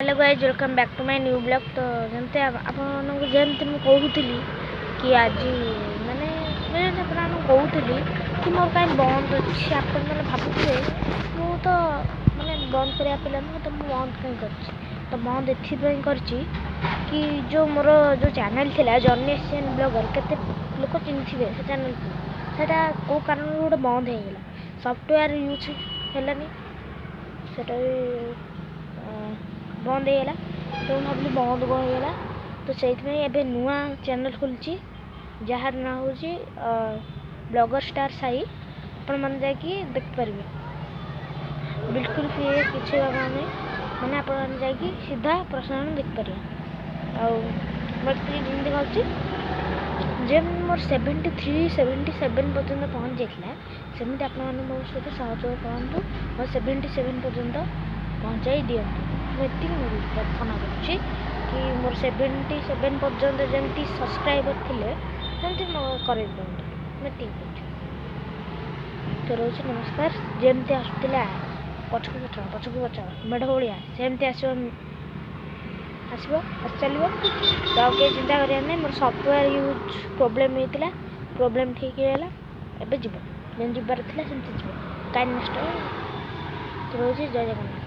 Hello guys welcome back to my new blog. तो जमते आपको जमते मुझे कि आज माने कहूली कि मोर कहीं बंद अच्छी आप मैंने भावुए मु तो माने बंद करने तो मुझे बंद कहीं कर बंद एथि कि जो मोर जो चैनल थिला जर्नी एशियन ब्लॉगर केते लोक चिन्ह से चैनल सेटा को कारण गोटे बंद हो गला सॉफ्टवेयर यूज हेलानी सेटा बंद होगा तो भाविली बंद कौन होगा तो से नुआ चैनल खोली जार ना हूँ ब्लॉगर स्टार साई आपण मैंने जाकि देखिपारे बिल्कुल फ्री किसी नहीं मैंने आप सीधा प्रसारण देखिपारे जमी कहूँ जे मोर 73-77 पर्यटन पहुँच जाता सेमती आप मो सहित सहयोग करूँ और 77 पर्यटन पहुँचाई दिंतु मुझे प्रार्थना कि मोर 77 पर्यटन जमी सब्सक्राइबर थे सेमती कर दिखाँ तो रोज नमस्कार जमती आसला पछक पछ मेढ़ भाया सेमती आसो चलो तो आगे चिंता करिया नहीं मोर सॉफ्टवेयर यूज प्रोब्लेम होता प्रोब्लेम ठीक है एवं जीव जबार थी सेमती जीव कहीं नष्ट तो रोज जय जगन्नाथ।